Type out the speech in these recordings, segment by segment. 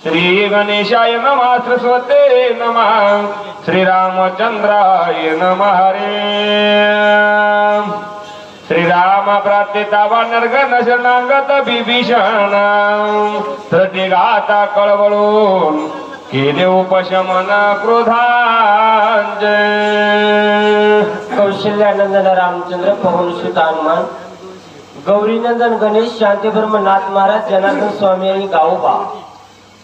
श्री गणेशाय नमः सरस्वते नमः श्रीरामचंद्राय नमः रे श्रीराम प्राप्तिता वानरगण शरणागत बिभीषण प्रतिघाता कळवळून केले उपशमन क्रोधांजय कौशल्यानंदन रामचंद्र पवन सुत हनुमान गौरीनंदन गणेश शांतीब्रह्म नाथ महाराज जनार्दन स्वामी आणि गावोबा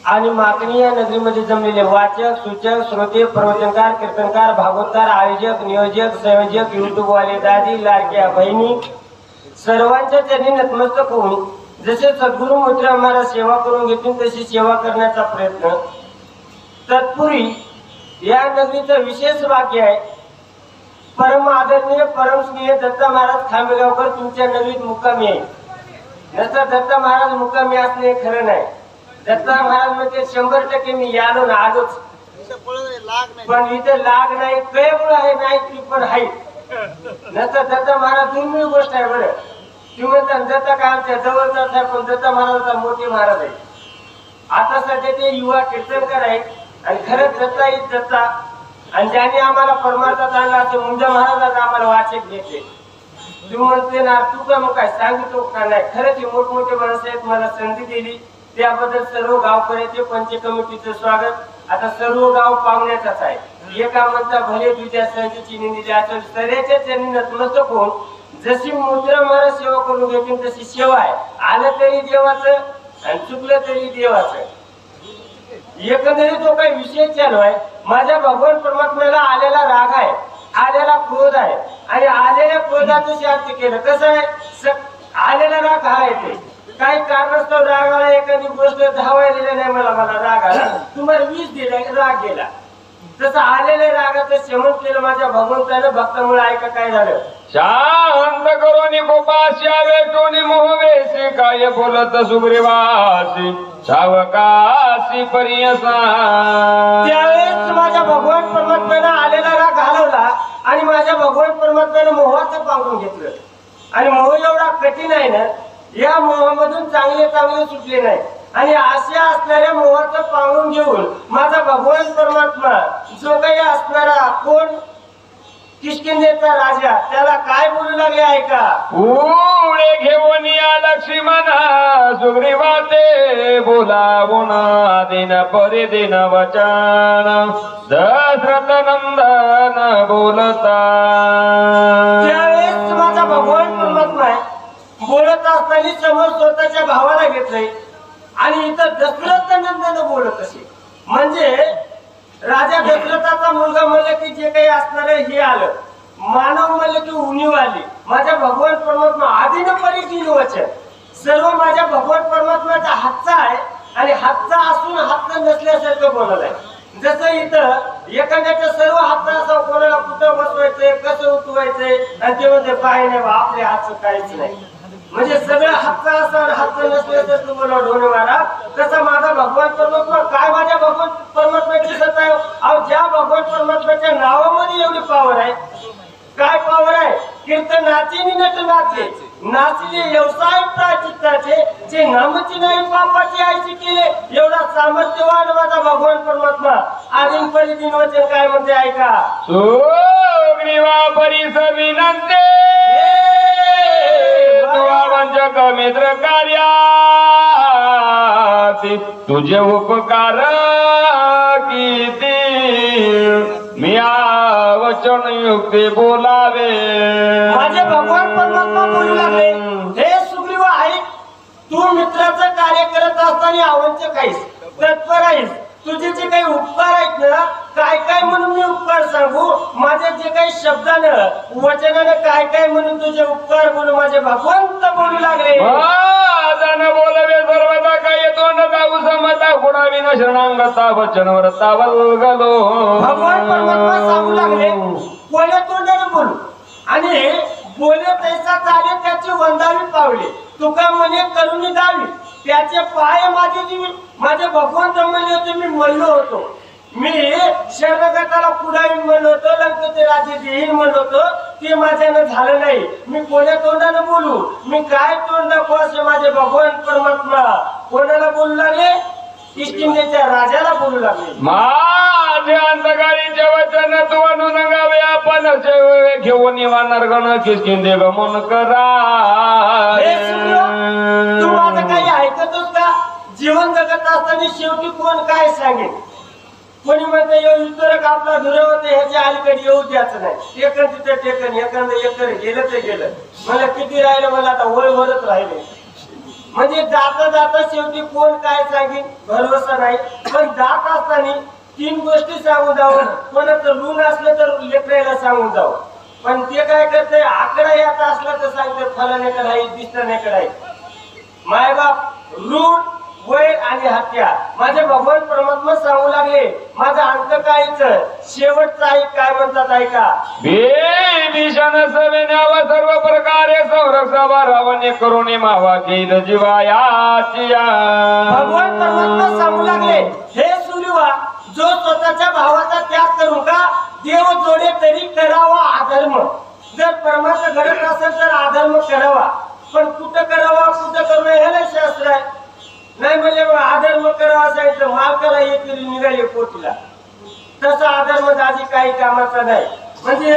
आणि माकणी या नगरीमध्ये जमलेले वाचक सूचक श्रोते प्रवचनकार कीर्तनकार भागवतकार आयोजक नियोजक संयोजक युट्यूब वाले दादी लाडक्या बहिणी सर्वांच्या चरणी नतमस्तक होऊन जसे सद्गुरु मोठे आम्हाला सेवा करून घेतील तशी सेवा करण्याचा प्रयत्न तत्पूर्वी या नगरीचं विशेष वाक्य आहे परम आदरणीय परम स्नेह दत्त महाराज खांबेगावकर तुमच्या नगरीत मुक्कामी आहे नसता दत्त महाराज मुक्कामी असणे खरं नाही दत्त महाराज म्हणजे 100% मी यालो ना आलोच पण इथे लाग नाही कळेमुळे आहे नाही ती पण आहे नसता दत्त महाराज दुर्मिळ गोष्ट आहे बरं तुम्ही म्हणता दत्त काय आमच्या जवळचाच आहे पण दत्त महाराजचा मोठे महाराज आहे आता सध्या ते युवा कीर्तनकार आहेत आणि खरंच दत्ता हीच दत्ता आणि ज्यांनी आम्हाला परमार्थात आणला असे मुंजा महाराजात आम्हाला वाचक घेतले तुम्ही म्हणते ना तू का मग काय सांगितलं का नाही खरंच हे मोठमोठे माणसं आहेत मला संधी दिली त्याबद्दल सर्व गावकऱ्याचे पंच कमिटीचं स्वागत आता सर्व गाव पाहुण्याचाच आहे एका म्हणता भले तुझ्या सहजीची निंदी असेल सर्याच्या चरणी नतमस्तक होऊन जशी मुद्रा महाराज सेवा करून घेतील तशी सेवा आहे आलं तरी देवाचं आणि चुकलं तरी देवाचं एकंदरीत तो काही विषय चालू आहे माझ्या भगवान परमात्म्याला आलेला राग आहे आलेला क्रोध आहे आणि आलेल्या क्रोधाचं शांत केलं कसं आहे आलेला राग हा येते काही कारणास्तव राग आला एखादी गोष्ट धावायला नाही मला राग आला तुम्हाला 20 दिला राग गेला तसं आलेल्या रागाचं शमन केलं माझ्या भगवंतानं भक्तामुळे ऐका काय झालं शांत करोनी गोपाशी वेटोनी मोहवेशी काय बोलत सुग्रीवासी सावकाशी परियसा त्यावेळेस माझ्या भगवान परमात्म्यानं आलेला राग घालवला आणि माझ्या भगवान परमात्म्यानं मोहाचं पांघरून घेतलं आणि मोह एवढा कठीण आहे ना या मोहामधून चांगले चांगले सुटले नाही आणि अशा असणाऱ्या मोहाचं पांघरून घेऊन माझा भगवान परमात्मा जो काही असणारा कोण किष्किंधेचा राजा त्याला काय बोलू लागले ऐका पुढे घेऊन या लक्ष्मण सुग्रीवाते बोलावून दिन परी दिन वचन दशरथ नंदन बोलता त्यावेळेस माझा भगवान परमात्मा बोलत असताना समोर स्वतःच्या भावाला घेतलंय आणि इथं दशरथ नंदन बोलत असे म्हणजे राजा दशरथाचा मुलगा म्हणलं की जे काही असणार हे आलं मानव म्हणलं की उणीव आली माझ्या भगवान परमात्मा आधीन परी वचन सर्व माझ्या भगवान परमात्म्याचा हातचा आहे आणि हातचा असून हात नसल्यासारखं बोलत आहे जसं इथं एखाद्याच्या सर्व हात असं कोणाला कुठं बसवायचंय कसं उठवायचंय आणि ते म्हणते पाय नाही आपल्या हातचं काहीच नाही म्हणजे सगळं हातचा असं हात नसल्यासारखं तुम्हाला ढोणे मारा तसा माझा भगवान परमात्मा काय माझ्या भगवान परमात्म्याची सत्ता आहे अहो ज्या भगवान परमात्म्याच्या नावामध्ये एवढी पावर आहे काय पावर आहे कीर्तन नाचे नट नाचे नाचले व्यवसाय प्राचित्ताचे जे नामची नाही पापाची आयची केले एवढा सामर्थ्यवान माझा भगवान परमात्मा आदिन परी दिन वचन काय म्हणते ऐका सुग्रीवा परीस विनंते वंचक मित्र कार्या तुझे उपकार किती मी वचन युक्ती बोलावे माझे भगवान परमात्मा बोलू लागले हे सुग्रीवा ऐक तू मित्राचं कार्य करत असताना आवश्यक आहेस तत्पर आहेस तुझे जे काही उपकार आहेत ना काय काय म्हणून मी उपकार सांगू माझे जे काही शब्दानं वचनानं काय काय म्हणून तुझे उपकार बोलू माझे भगवंत बोलू लागले बोलवे सर्वदा काय येतो न जाऊ समता गुणावी न शरणांगता वचनवर तावलगलो भगवान परमात्मा सांगू लागले कोण्या तोंडाने बोलू आणि बोले तैसा चाले त्याची वंदावी पावले तुका म्हणे करुणी दावी त्याचे पाय माझे भगवंत म्हणले होते मी म्हणलो होतो मी शरणगताला पुढावी म्हणलो होतो लंकेचे राजे देईल म्हणलो होतो ते माझ्यानं झालं नाही मी कोण्या तोंडानं बोलू मी काय तोंड दाखवू असे माझे भगवान परमात्मा कोणाला बोलू लागले किष्किंधेच्या राजाला बोलू लागले. माझे अंतकाळीचे वचन तू आणून गावे आपण घेऊन निवाणार गण किष्किंधे गमन करा. हे सूर्य, तू माझं काही ऐकतोस का? जीवन जगत असताना शेवटी कोण काय सांगेल? कोणी म्हणतं येऊ इतर आपला धुरे होते ह्याच्या अलीकडे येऊ द्यायचं नाही. एकन तिथं टेकन एखादं एकर गेलं तर गेलं. मला किती राहिलं, मला आता वय वरच राहिले. म्हणजे जाता जाता शेवटी कोण काय सांगेल भरोसा नाही. पण जात असताना 3 गोष्टी सांगून जाऊ. कोणाचं ऋण असलं तर लेकरायला सांगून जाऊ. पण ते काय करते, आकडा याचा असला तर सांगते फलाण्याकडे आहे दिसण्याकडे आहे. मायबाप, ऋण, वय आणि हत्या. माझे भगवान परमात्मा सांगू लागले माझं अंत कायचं शेवटचं आहे. काय म्हणतात ऐका. भीषण सवेन्यावा सर्व प्रकारे संरक्षावा रावणे करुणे मावा केल जीवायाची. भगवान परमात्मा सांगू लागले, हे सूर्यवा, जो स्वतःच्या भावाचा त्याग करू का देव जोडे तरी करावा अधर्म. जर परमात्मा घडत असेल तर अधर्म करावा. पण कुठं करावा कुठं करू हे नाही शास्त्र आहे. नाही म्हणजे अधर्म करावा सांगितलं मालकाला एक निघाले पोटीला. तसा अधर्म दाजी काही कामाचा नाही. म्हणजे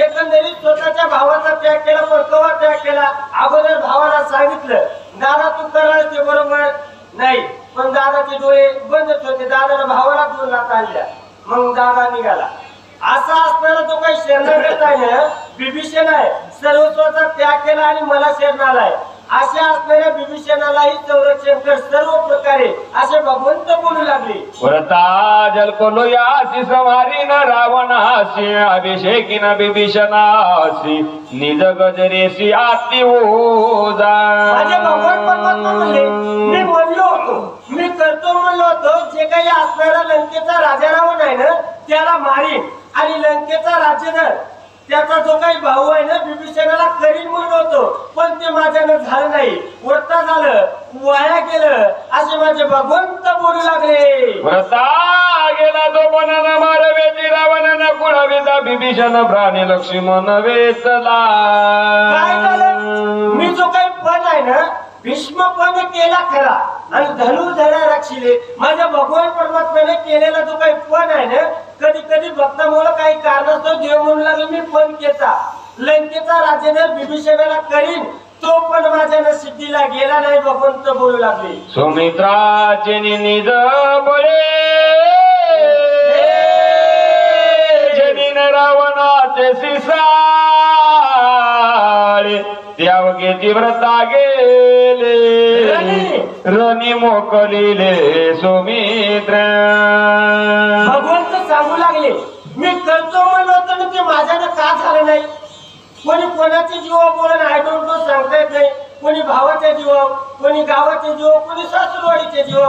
एकंदरीत स्वतःच्या भावाचा त्याग केला. पण केव्हा त्याग केला? अगोदर भावाला सांगितलं दादा तू करायला ते बरोबर नाही. पण दादाचे डोळे बंदच होते. दादाला भावाला 2 लाथा आणल्या. मग दादा निघाला. असा असणारा जो काही शरणागत आहे ना, बिभीषण आहे, सर्वस्वाचा त्याग केला आणि मला शरणालाय. अशा असणाऱ्या बिभीषणालाही संरक्षण कर सर्व प्रकारे असे भगवंत बोलू लागले. व्रता जलकोलो यासी संहारी न रावणासी अभिषेकीन बिभीषणासी निज गजरेसी आती ओजा. माझे भगवान परमात्मा म्हणले मी म्हणलो होतो, मी करतो म्हणलो होतो. जे काही असणारा लंकेचा राजा रावण आहे ना त्याला मारीन आणि लंकेचा राज्यधर त्याचा जो काही भाऊ आहे ना बिभीषणाला करीन म्हणलो होतो. पण ते माझ्यानं झालं नाही. वरता झालं, वाया गेलं असे माझे भगवंत बोलू लागले. व्रता गेला तो बनाना मारवेची रावणानं कुळाविता बिभीषण प्राणी लक्ष्मण वेचला. काय झालं? मी जो काही पण आहे ना भीष्म पण केला खरा आणि धनुर्धरा रक्षिले. माझ्या भगवान परमात्म्याने केलेला जो काही पण आहे ना कधी कधी भक्तामुळे काही कारणास्तव देव म्हणू लागले मी पण केला. लंकेचा राजेधर बिभीषणाला करीन तो पण माझ्या सिद्धीला गेला नाही. भगवंत बोलू लागले. सुमित्राचे निज बळे जनीन रावणाचे सिसाळे त्यावगेची व्रता गेले रणी मोकलिले सुमित्र. भगवंत सांगू लागले मी करतो म्हणलं होतं ना ते माझ्यानं का झालं नाही. कोणी कोणाचे जीव बोलून आय डोंट नो सांगता येत नाही. कोणी भावाच्या जीव, कोणी गावाचे जीव, कोणी सासरवाडीचे जीव.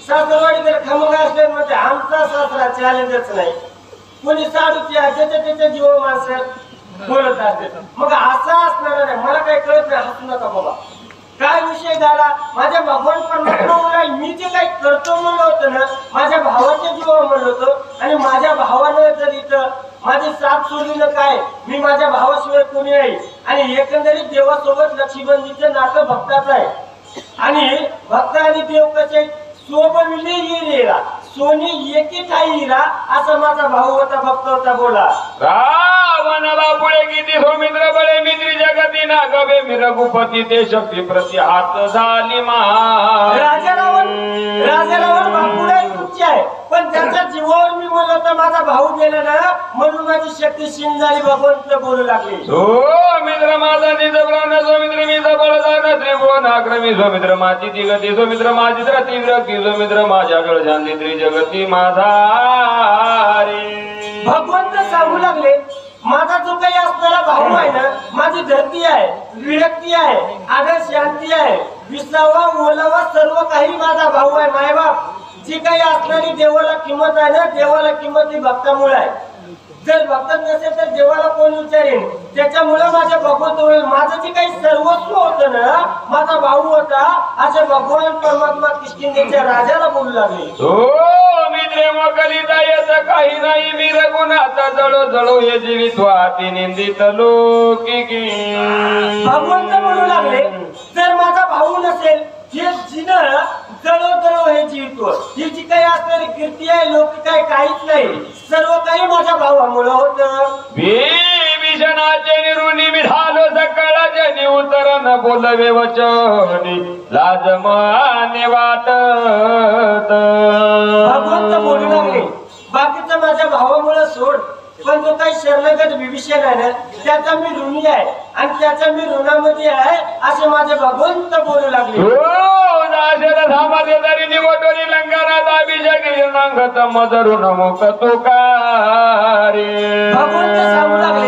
सासरवाडी जर खमंग असले म्हणजे आमचा सासरा चॅलेंजच नाही. कोणी साडूचे त्याच्या जीव माणसं बोलत असते. मग असं असणार नाही. मला काही कळत नाही. हसू नका बाबा. काय विषय झाला माझ्या भगवान परमात्मा मी जे काही करतो म्हणलं होतं ना माझ्या भावाच्या जीवावर म्हणलं होतं आणि माझ्या भावानं जर इथं माझी साथ सोडली ना काय मी माझ्या भावाशिवाय कोणी नाही. आणि एकंदरीत देवासोबत लक्ष्मीबंधीचं नातं भक्ताचं आहे. आणि भक्त आणि देव कसे सोबविले येरा सोनी एकी ठाई रा असा माझा भाऊ होता भक्त होता. बोला रावणाला पुढे किती सौमित्र बळे मित्री जगती ना गवे मी रघुपती ते शक्ती प्रति हात झाली मा. राजा रावण बापुडा उच्च आहे पण त्याच्या जीवावर मी म्हणलं तर माझा भाऊ गेला ना म्हणून माझी शक्ती क्षीण झाली. भगवंत बोलू लागले सौमित्र माझा निज प्राण सौमित्र मी बळदान त्रिभुवन आक्रमी सौमित्र माझी ती गती सौमित्र माझी तीव्र की सौमित्र माझ्याकडे जाणली त्रिजगती माझा रे. भगवंत सांगू लागले माझा जो काही असणारा भाऊ आहे ना माझी धरती आहे, विरक्ती आहे, आदर शांती आहे, विसावा ओलावा सर्व काही माझा भाऊ आहे. मायबाप जी काही असणारी देवाला किंमत आहे ना देवाला किंमत ही भक्तामुळे आहे. जर भक्त नसेल तर देवाला कोण विचारेल. त्याच्यामुळे माझ्या भगवंत माझं जे काही सर्वस्व होतं ना माझा भाऊ होता असे भगवान परमात्मा किष्किंधेच्या राजाला बोलू लागले. मी प्रेम कलिता येत काही नाही मी रघुनाथ जळो जळो हे जीवित वाती निंदित लोकी. भगवंत बोलू लागले जर माझा भाऊ नसेल हे जिनं जळो जळो हे जीवतो. ही जी काही असणारी कीर्ती आहे लोक काय काहीच नाही, सर्व काही माझ्या भावामुळे होत. विभीषणाचे निरुनी मिळालो सकळाचे निउतर न बोलवे वचनी लाज माने वाटत. भगवंत बोलू लागले, बाकीचं माझ्या भावामुळे सोड, पण जो काही शरणगत विभीषण आहे ना त्याचा मी ऋणी आहे आणि त्याच्या मी ऋणामध्ये आहे असे माझे भगवंत बोलू लागले. तरी निवटोनी लंकारात अभिषेक निर्नांगत मदरुण मुख तुकारे. भगवंत सांगू लागले,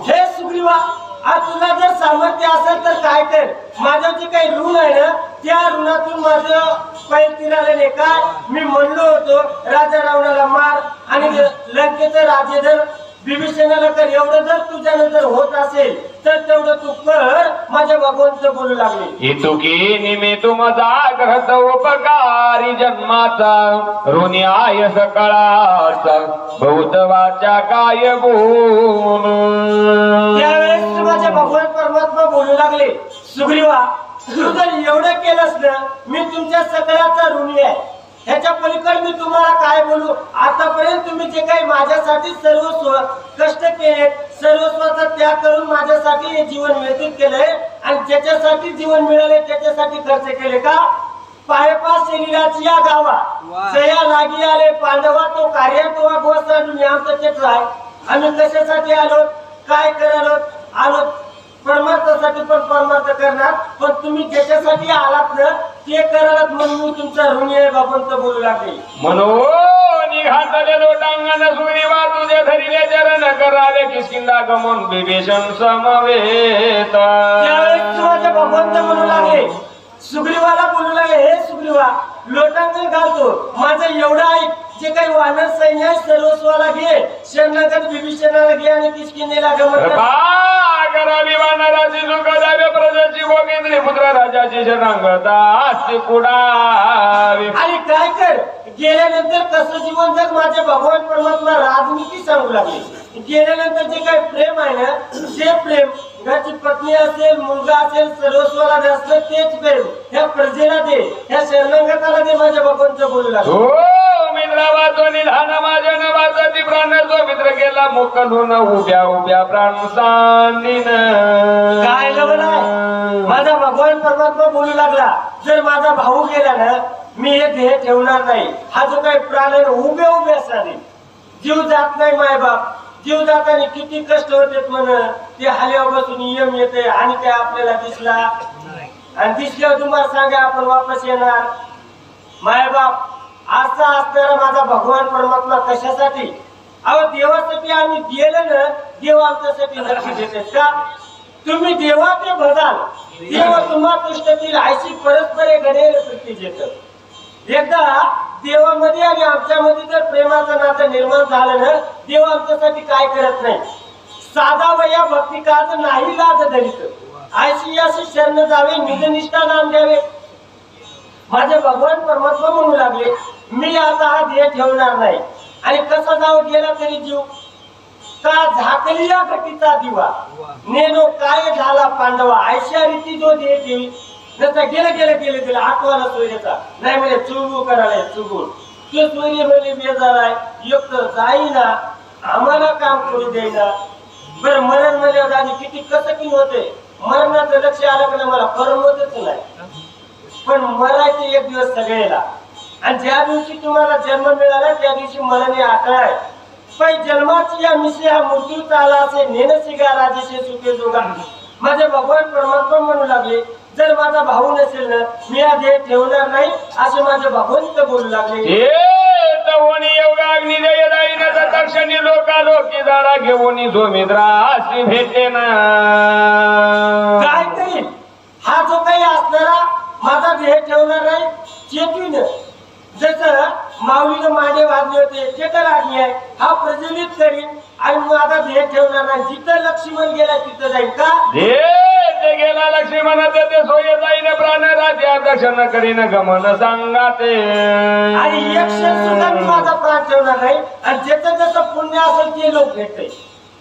हे सुग्रीवा, आज तुला जर सामर्थ्य असेल तर काय कर, माझं जे काही ऋण आहे ना त्या ऋणातून माझं पैल तिराले. काय मी म्हणलो होतो राजा रावणाला मार आणि लंकेचं राज्य जर विभीषणाला कर, एवढं जर तुझ्यानं जर होत असेल तर तेवढं तू कर. माझ्या भगवंत बोलू लागले, इतुकी निमी तुमचा ग्रहत उपकारी जन्माचा ऋणी आय सकळाचा बहुत वाचा काय गुण. त्यावेळेस माझ्या भगवान परमात्मा बोलू लागले, सुग्रीवा, तू जर एवढं केलंस ना मी तुमच्या सगळ्याचा ऋणी आहे. ह्याच्या पलीकडे मी तुम्हाला काय बोलू. आतापर्यंत तुम्ही जे काही माझ्यासाठी सर्वस्व कष्ट केले, सर्वस्वाचा त्याग करून माझ्यासाठी हे जीवन व्यतीत केलंय आणि ज्याच्यासाठी जीवन मिळाले त्याच्यासाठी खर्च केले का. पायपा शरीराची या गावा जया लागी आले पांडवा, तो कार्य तो गोसाडून आमचं चित्र आहे. आम्ही कशासाठी आलो, काय करायलो आलो, परमार्थासाठी पण परमार्थ करणार, पण तुम्ही ज्याच्यासाठी आलात ना ते करालात म्हणून मी तुमचा ऋणी आहे. भगवंत बोलू लागले, म्हणून निघातले लोटांगण सुरीवा तुझे धरिले चरण करावे किस्किंदा गमन विभीषण समवेत. त्यावेळेस माझे भगवंत बोलू लागले, सुग्रीवाला बोलू लागले, हे सुग्रीवा, लोटांगण घालतो माझं एवढं ऐक, जे काही वानर सैन्य आहे सर्वस्वाला घे, शरणागत विभीषणाला घे आणि किष्किंधेला गमन करावी वानराची सुख द्यावे प्रजाची भोगेंद्री पुत्र राजाची शरणागता पुढावी. आणि काय कर, गेल्यानंतर कसं जीवन जग माझे भगवान परमात्मा राजनीती सांगू लागले. गेल्यानंतर जे काही प्रेम आहे ना ते प्रेम घरची पत्नी असेल, मुलगा असेल, सर्वस्वाला असलं तेच प्रेम ह्या प्रजेला दे, ह्या शरणागताला दे. माझ्या भगवंत बोलू लागले, हो मित्रा वाचो निधान माझ्या न वाचती प्राण जो मित्र गेला मोकलून उभ्या उभ्या प्राण सांडीन. काय लवलाय माझा भगवान परमात्मा बोलू लागला, जर माझा भाऊ गेला ना मी हे ध्येय ठेवणार नाही. हा जो काही प्राण आहे उभे उभे असणारे, जीव जात नाही. मायबाप जीव जाताना किती कष्ट होते म्हण, ते हाल्यावर बसून यम येते आणि काय आपल्याला दिसला आणि दिसल्यावर तुम्हाला सांगा आपण वापस येणार. मायबाप असा असणारा माझा भगवान परमात्मा कशासाठी, अहो देवासाठी आम्ही गेलं ना देव आमच्यासाठी नक्की देते का. तुम्ही देवा ते भजाल देव तुम्हा तुष्टतील ऐशी परस्पर घडेल प्रीती येत. एकदा देवामध्ये आणि आमच्यामध्ये जर प्रेमाचं नातं निर्माण झालं ना देव आमच्यासाठी काय करत नाही. साधा वया भक्ती काज नाही लाज धरित, ऐशी अशी शरण जावे निजनिष्ठा नाम द्यावे. माझे भगवान परमात्मा म्हणू लागले, मी आता हा ध्येय ठेवणार नाही. आणि कसा जाऊ गेला तरी जीव का झाकलिया घटीचा दिवा नेनो काय झाला पांडवा, ऐशा रीती जो ध्येय ठेवी नंतर गेलं गेलं गेलं गेलं आठवाला सोयऱ्याचा नाही म्हणजे चुगू करायला चुगून तो सोयरे म्हणजे बेजार आहे एक तर जाईना आम्हाला काम करू देईना. बरं मरण म्हणजे दादी किती कसं की होते, मरणाचं लक्ष आलं की मला करमतच नाही, पण मरायचे एक दिवस सगळेला. आणि ज्या दिवशी तुम्हाला जन्म मिळाला त्या दिवशी मरण आकळ आहे. पण जन्माची या मिशी हा मृत्यू चाला असे नेनसी गा राजेशे सुखे जोगा. माझे भगवान परमात्मा म्हणू लागले, जर माझा भाऊ नसेल ना मी हा ध्येय ठेवणार नाही असे माझे भगवंत बोलू लागले. तक्षणी लोकालोकी जाडा घेऊन जो मित्राशी भेटे ना काय करील हा जो काही असणारा माझा ध्येय ठेवणार नाही. चेतवीन जसं माऊलीनं मांडे वाजले होते ते तर आज्ञा आहे, हा प्रज्वलित करीन आणि माझा ध्येय ठेवणार नाही. जिथं लक्ष्मण गेला तिथं जाईल का ते गेला लक्ष्मण ते सोय जाईन प्राण राजा दर्शन करीन गमन सांगाते. आणि एक क्षण सुद्धा मी माझा प्राण ठेवणार नाही. आणि ज्याचं जसं पुण्य असेल ते लोक भेटते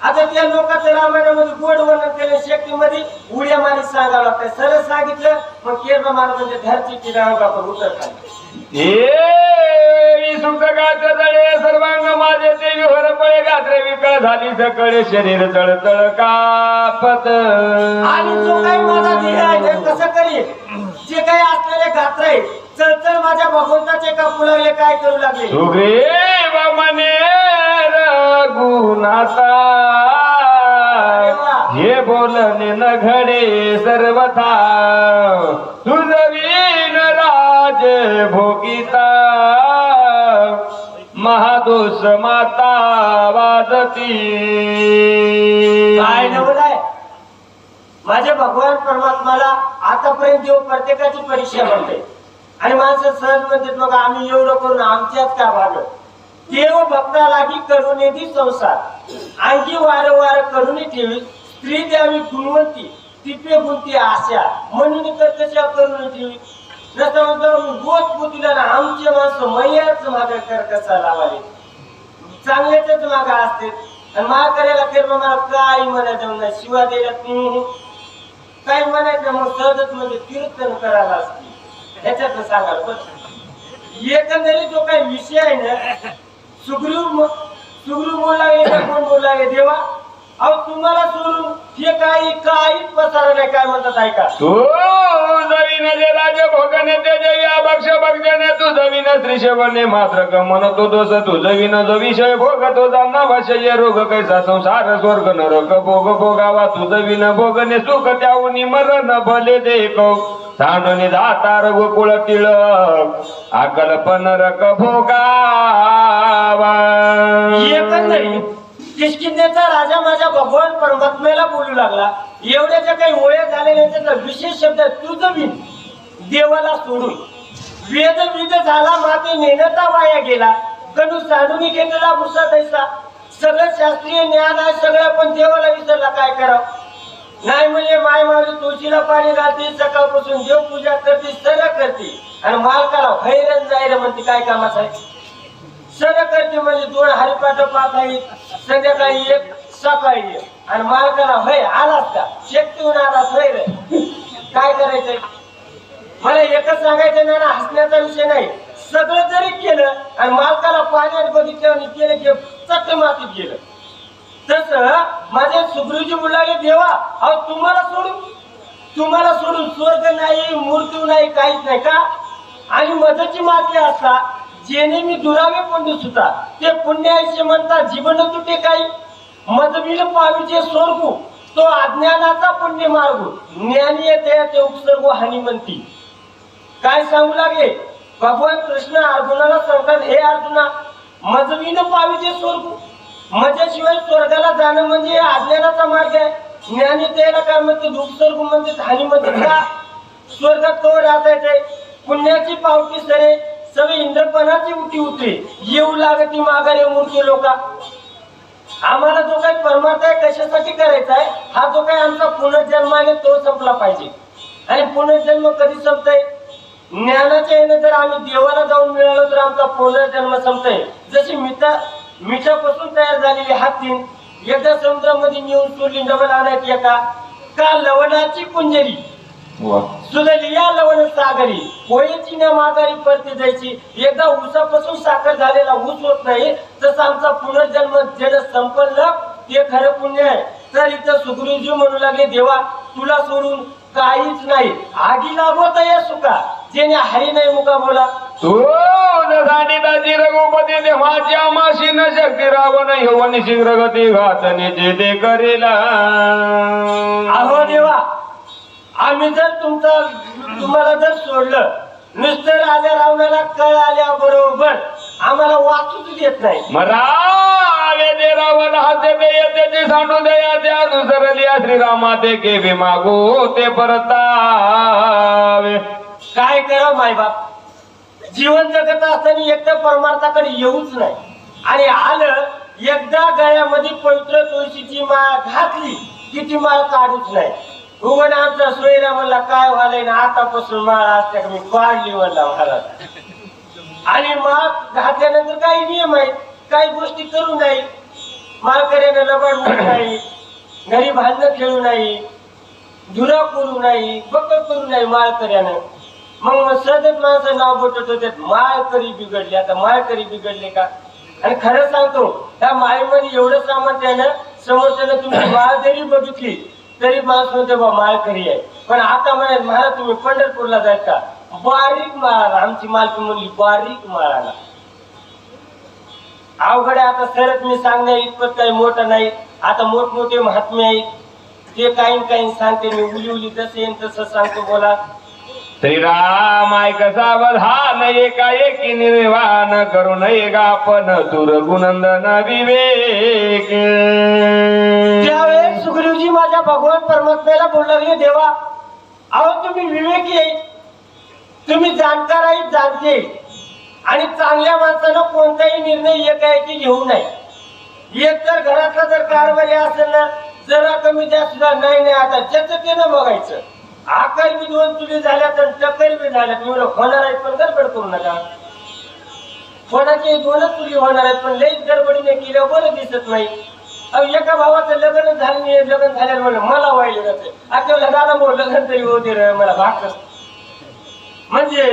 आता त्या लोकांचं रामायणामध्ये गोड वर्णन केलं, शक्तीमध्ये उड्या मारी सांगावं लागतं. सरळ सांगितलं मग केरळ मार म्हणजे धरती किराणा करून उतर खाली. सुखगात्र जळे सर्वांग माझे ते विहर पळे गात्रे विकळ झाली सकळे शरीर चळचळ कापत. आणि जो काही माझा देह आहे कसं करील, जे काही असलेले गात्र आहे चळचळ माझ्या भगवंताचे का फुलावले काय करू लागले. सुग्रीव म्हणे रघुनाथा हे बोलणे न घडे सर्वथा तुझवीन राज भोगिता महादोष माता वाजती. काय नवलाय माझ्या भगवान परमात्माला आतापर्यंत देव प्रत्येकाची परीक्षा म्हणते आणि माणसं सहज म्हणते मग आम्ही एवढं करून आमच्यात का भागत. देव भक्तालागी करुणेदी संसार आणखी वारंवार करुणी ठेवी स्त्री द्यावी गुणवंती तिपे गुंती आशा म्हणून कशा करून ठेवी. नसता म्हणतो गोत पुतीला आमचे माणसं मैयाच मागे कर कसा लावाले चांगल्याच मागा असते आणि मा करायला तर मला काय म्हणायचं नाही शिवा द्यायला काय म्हणायचं मग सहजच म्हणजे कीर्तन करायला असते ह्याच्यात सांगाल. पण एकंदरीत जो काही विषय आहे ना सुग्रीव बोलला कोण बोलला देवा अहो तुम्हाला सोडून हे काही पसार नाही. काय म्हणतात ऐका. तू जवीन जे राज भोगने ते जेव्या भक्ष भक्षणे तू जवीन त्रिशवने मात्र क म्हणतो दोष तू जवीन जो विषय भोग तो जाणा वशय रोग कैसा संसार स्वर्ग नरक भोग भोगावा तू जवीन भोगने सुख त्याहून मरण भले देखो सांडून दातार गोकुळ टिळक आकल्पन रक भोगावा. एकंदरीत किष्किंधेचा राजा माझ्या भगवान परमात्म्याला बोलू लागला. एवढ्याच्या काही ओळ्या झालेल्या त्याचा विशेष शब्द तुझं विन देवाला सोडून वेद विध झाला माते नेणता वाया गेला कणू सांडून घेतला भुसा तैसा. सगळं शास्त्रीय ज्ञान आहे सगळं पण देवाला विसरला काय करावं. नाही म्हणजे माय मावली तुळशीला पाणी घालते सकाळपासून देवपूजा करते सगळं करते आणि मालकाला हैराण जायला म्हणते काय कामाचं आहे. सगळं करते म्हणजे 2 हरिपाठ पाठ आहे संध्याकाळी 1 सकाळी 1 आणि मालकाला होय आलास का शेतीहून आलास होय रे काय करायचंय. मला एकच सांगायचं नाही ना हसण्याचा विषय नाही. सगळं जरी केलं आणि मालकाला पाण्यात बघितलं केलं की चक्क मातीत गेलं. तस माझे सुग्रीवजी मुलाले देवा अहो तुम्हाला सोडून स्वर्ग नाही मृत्यू नाही काहीच नाही का. आणि मधची माती असता जेणे मी दुरावे पुण्य सुद्धा ते पुण्याचे म्हणतात जीवन तुटे काही मधविल पावीचे स्वर्गू तो अज्ञानाचा पुण्य मार्ग ज्ञानी येते ते उपसर्ग हानी म्हणती. काय सांगू लागे भगवान कृष्ण अर्जुनाला सांगतात हे अर्जुना मधविल पावीचे स्वर्गू माझ्याशिवाय स्वर्गाला जाणं म्हणजे अज्ञानाचा मार्ग आहे. ज्ञानी त्याला काय म्हणते उपसर्ग म्हणते हानी म्हणते का. स्वर्गात तो राहताय पुण्याची पावती सरे सगळे इंद्रपणाची उठी उतरे येऊ लागती माघारी मूर्ती लोका. आम्हाला जो काही परमार्थ आहे कशासाठी करायचा आहे हा जो काही आमचा पुनर्जन्म आहे तो संपला पाहिजे. आणि पुनर्जन्म कधी संपतय ज्ञानाच्या याने जर आम्ही देवाला जाऊन मिळालो तर आमचा पुनर्जन्म संपतय. जशी मिठापासून तयार झालेली हातीन एकदा समुद्रामध्ये नेऊन सोडली डबल आणायची का लवणाची कुंजरी सुललिया लवण सागरी कोयची न माघारी परती जायची. एकदा ऊसापासून साखर झालेला ऊस होत नाही तसं आमचा पुनर्जन्म ज्यानं संपलं ते खरं पुण्य आहे. तर इथं सुग्रीवजी म्हणू लागले देवा तुला सोडून काहीच नाही आगी लागवत या सुका जेणे हरी नाही मुका बोला. तू दाजी रघुपती देवाच्या माशी न शक्ती रावण यवन शीघ्र गती घातने जे ते करेला. अहो देवा आम्ही जर तुम्हाला जर सोडलं नुसतं राजा रावणाला कळ आल्या बरोबर आम्हाला वाचूच देत नाही. मरावे दे रावण हाते दे येते सांडू दया त्या अनुसरलिया श्रीरामा ते केवी मागू ते परतावे. काय करावं मायबाप जीवन जगत असताना एकदा परमार्थाकडे येऊच नाही आणि आलं एकदा गळ्यामध्ये पवित्र तुळशीची माळ घातली की ती माळ काढूच नाही. उघड आमचा सोयरा म्हणला काय व्हायला ना आतापासून माळ असते मी काढली म्हणला महाराज. आणि माळ घातल्यानंतर काही नियम आहेत काही गोष्टी करू नाही माळकऱ्यानं लबाड होऊ नाही, घरी भांडणं खेळू नाही, धुरा करू नाही, बकल करू नाही माळकऱ्यानं. मग सतत माणसं नाव बोटत होते, माळकरी बिघडले. आता माळकरी बिघडले का? आणि खरं सांगतो, त्या माळीमध्ये एवढं सामर्थ्य आहे ना, समोरच्यानं तुम्ही माळ जरी बघितली तरी माणूस म्हणते बा माळकरी आहे. पण आता म्हणाल महाराज तुम्ही पंढरपूरला जायत का? बारीक माळा. आमची मालकी म्हणली बारीक माळाला. अवघड आहे. आता सरच मी सांगण्या इतपत काही मोठं नाही. आता मोठमोठे महात्मे आहेत, ते काही काही सांगते, मी उली उली जसे येईन तसं सांगतो. बोला. श्रीराम ऐकसा बधान एकाएकी निर्वाण करू नये गापन दुर्गुनंदन विवेक. त्यावेळेस सुग्रीवजी माझ्या भगवान परमात्म्याला बोलू लागले, देवा अहो तुम्ही विवेकी आहे, तुम्ही जाणकार आहे, जाणते, आणि चांगल्या माणसानं कोणताही निर्णय एकाएकी घेऊ नये. एक तर घरातला जर कारभारी असेल ना, जरा कमी जास्त नाही, आता ज्याचं त्यानं बघायचं. आकार बी 2 चुली झाल्या तर टक्कर बी झाल्या, तुम्ही होणार आहेत पण गडबड करू नका. कोणाचे 2च चुली होणार आहेत पण लईच गडबडीने केल्यावर बरं दिसत नाही. एका भावाचं लग्न झाल्यावर म्हणलं मला व्हायला जाते, आता लग्नाला लग्न तरी होते रे मला भाग. म्हणजे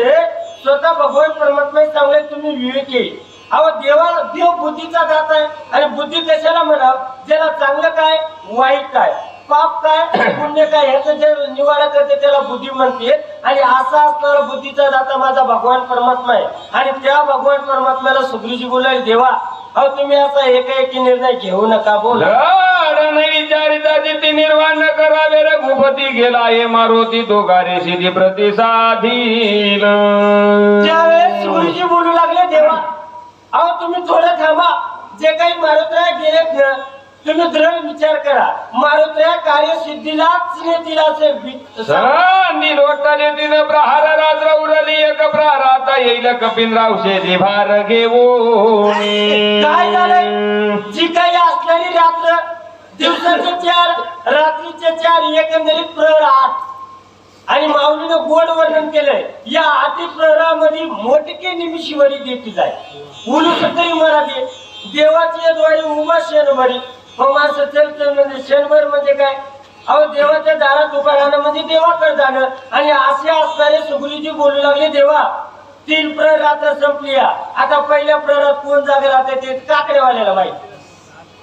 स्वतः भगवान परमात्मा चांगले, तुम्ही विवेकी. अहो देव बुद्धीचा दात आहे, आणि बुद्धी कशाला म्हणाव? ज्याला चांगलं काय, वाईट काय, पाप काय, पुण्य काय, ह्याचं जे निवाडा करते त्याला बुद्धी म्हणते. आणि असा असणारा बुद्धीचा दाता माझा भगवान परमात्मा आहे. आणि त्या भगवान परमात्म्याला सुग्रीवजी बोलाय, देवा अहो तुम्ही असा एकाएकी निर्णय घेऊ नका. बोला. विचारिता जिथे निर्वाण न करावे रघुपती गेला हे मारुती तो कार्य सिद्धी प्रतिसाधील. त्यावेळेस सुग्रीवजी बोलू लागले, देवा अहो तुम्ही थोडं थांबा. जे काही मारुतराय गेलेत ना, तुम्ही दृढ विचार करा. मारुतराय कार्यसिद्धीलाच नेतील असे लोटाले तिनं प्रहार रात्र उरली एक प्रहाराता येईल कपिनराव शेती भार घेऊन. काय झालंय? जी काही असणारी रात्र, दिवसाचे 4, रात्रीचे 4, एकंदरीत प्रहर 8. आणि माऊलीनं गोड वर्णन केलंय. या 8 प्रहरामध्ये मोठके निमिषीवरी देखील आहे. उलू सत्तरी मराठी देवाची द्वारी उभा शेणभरी. मग माणसं चल म्हणजे शेणभर म्हणजे काय? अहो देवाच्या दारात उभा राहणं म्हणजे देवाकडे जाणं. आणि असे असणारे सुग्रीवजी बोलू लागले, देवा 3 प्रहर रात्र संपली. आता पहिल्या प्रहरात कोण जागा राहते ते काकडेवाल्याला माहिती.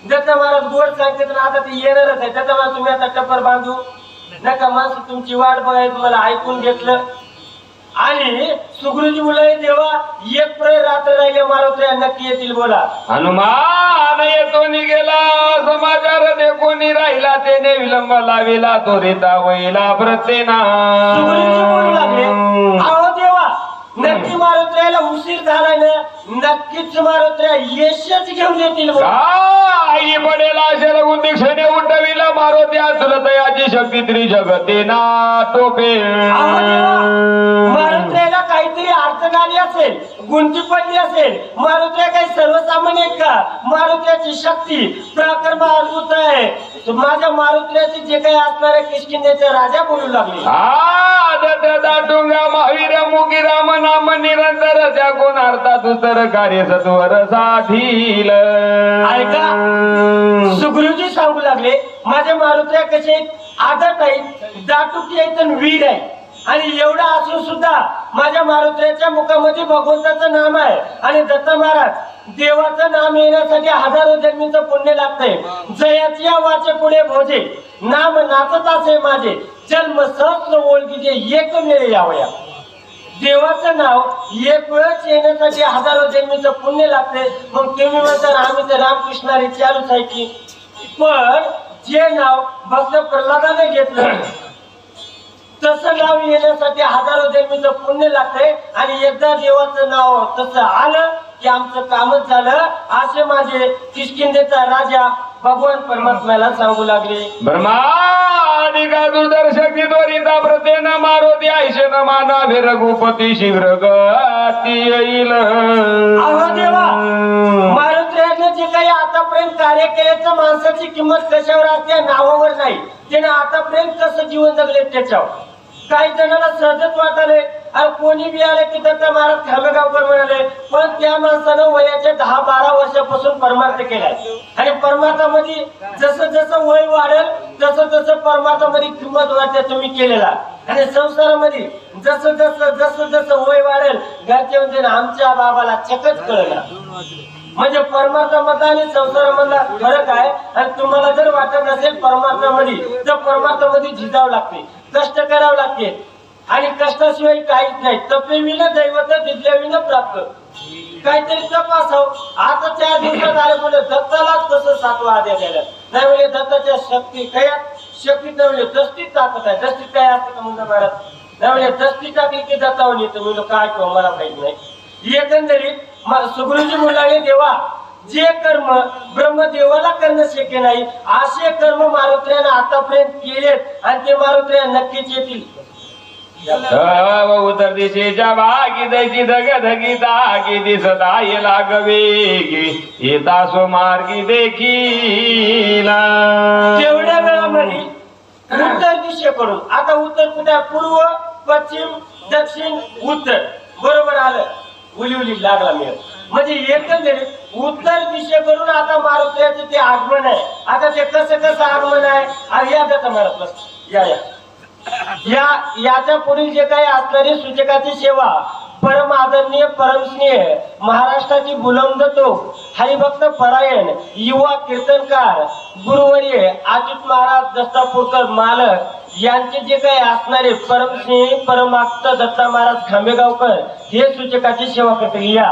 दत्त महाराज गोड सांगते तर आता ते येणारच आहे. दत्त महाराज तुम्ही आता टप्पर बांधू नका, माणसं तुमची वाट बघायला मला ऐकून घेतलं. आणि सुग्रीवजी बोलाय, देवा 1 प्रहर रात्र राहिले, मारुतराय नक्की येतील. बोला. हनुमान येतो निघेला समाचार दे कोणी राहिला त्याने विलंब लाविला तो रीता वैला प्रत्येना. सुग्रीवजी बोलू लागले, अहो देवा नक्की मारुतरायला उशीर झाला ना, नक्कीच मारुतराय यशच घेऊन येतील. आई पडेल असे रघुन दीक्षेने उठविला मारुत्या तुलतयाची शक्ती त्रिजगतेना तोपे. मारुतरायला काहीतरी अडचण आली असेल, गुंती पडली असेल. मारुतराय काही सर्वसामान्य आहेत का? मारुत्याची शक्ती प्रकर्म अद्भुत आहे. माझ्या मारुतरायाचे जे काही असणारे किष्किंधेचे राजा बोलू लागले, महावीर मुगी राम नाम निरंतर त्या कोण अर्थात उत्तर कार्य सत्वर साधील. ऐका सुग्रीवजी सांगू लागले, माझ्या मारुतराय कसे आदत आहेत, दाटुकी आहेत आणि वीर आहे. आणि एवढा असून सुद्धा माझ्या मारुतरायाच्या मुखामध्ये भगवंताचं नाम आहे. आणि दत्त महाराज देवाचं नाम येण्यासाठी हजारो जन्मीचं पुण्य लागतंय. जयाची वाचे पुढे भोजे नाम नाचत असे माझे जन्म सहस्र ओळखीचे एक मेळे यावया. देवाचं नाव एक वेळच येण्यासाठी हजारो जन्मीचं पुण्य लागते. मग तुम्ही म्हणता आम्ही तर रामकृष्णारी चालूच आहे की. पण जे नाव भक्त प्रल्हादाने घेतलं तसं नाव येण्यासाठी हजारो जन्मीचं पुण्य लागतंय. आणि एकदा देवाचं नाव तसं आलं की आमचं कामच झालं, असे माझे किष्किंधेचा राजा भगवान परमात्म्याला सांगू लागले. ब्रह्मादिका दुर्दर्शक त्वरिता प्रत्येन मारुती ऐशन मानावे रघुपती शीघ्र गती येईल. अहो देवा मारुतीने जे काही आतापर्यंत कार्य केल्याचं माणसाची किंमत कशावर असते? नावावर नाही. त्याने आतापर्यंत कसं जीवन जगले त्याच्यावर. काही जणांना सहजच वाटाले, आणि कोणी बी आलं की दत्त महाराज खामेगावकर म्हणाले, पण त्या माणसानं वयाच्या 10-12 वर्षापासून परमार्थ केलाय. आणि परमार्थामध्ये जसं जसं वय वाढेल तसं तसं परमार्थामध्ये किंमत वाढते तुम्ही केलेला. आणि संसारामध्ये जसं जसं वय वाढेल घरचे म्हणजे आमच्या बाबाला चकच कळला. म्हणजे परमार्थामधला आणि संसारामधला फरक आहे. आणि तुम्हाला जर वाटत नसेल परमार्थामध्ये, तर परमार्थामध्ये झिजावं लागते, कष्ट करावं लागते. आणि कष्टाशिवाय काहीच नाही. तपेविना दैवत दिल्याविना प्राप्त. काहीतरी तप असावं. आता 4 दिवसात आले म्हणजे दत्तालाच कसं 7वा अध्याय द्यायला नाही. म्हणजे दत्ताच्या शक्ती काय शक्ती नाही, म्हणजे दस्तीत ताकद आहे. दस्तीत काय असतं का म्हणलं महाराज? नाही म्हणजे दस्ती टाकली की दत्तावर येतं. म्हणजे काय किंवा मला माहित नाही. एकंदरीत सुगुरूजी म्हणाले, देवा जे कर्म ब्रह्मदेवाला करणं शक्य नाही असे कर्म मारुत्र्यानं आतापर्यंत केलेत आणि ते मारुत्र्या नक्कीच येतील. उत्तर दिशेच्या भागी दैची धगधगी दागी दिसत आहे लागवेगी येता सो मार्गी देखील. तेवढ्या वेळामध्ये उत्तर दिशेकडून, आता उत्तर कुठे? पूर्व, पश्चिम, दक्षिण, उत्तर. बरोबर आलं. उली लागला मिळत. म्हणजे एकंदरीत उत्तर दिशेकडून आता मारुत्र्याचे ते आगमन आहे. आता ते कसं आगमन आहे? आणि या दत्त महाराज याच्या पुढील जे काही असणारी सूचकाची सेवा परम आदरणीय परमस्नेह महाराष्ट्राची बुलंद तो हरिभक्त परायण युवा कीर्तनकार गुरुवर्य अच्युत महाराज दत्तापूरकर मालक यांचे जे काही असणारे परमस्नेह परमाक्त दत्ता महाराज खांबेगावकर हे सूचकाची सेवा करतील. या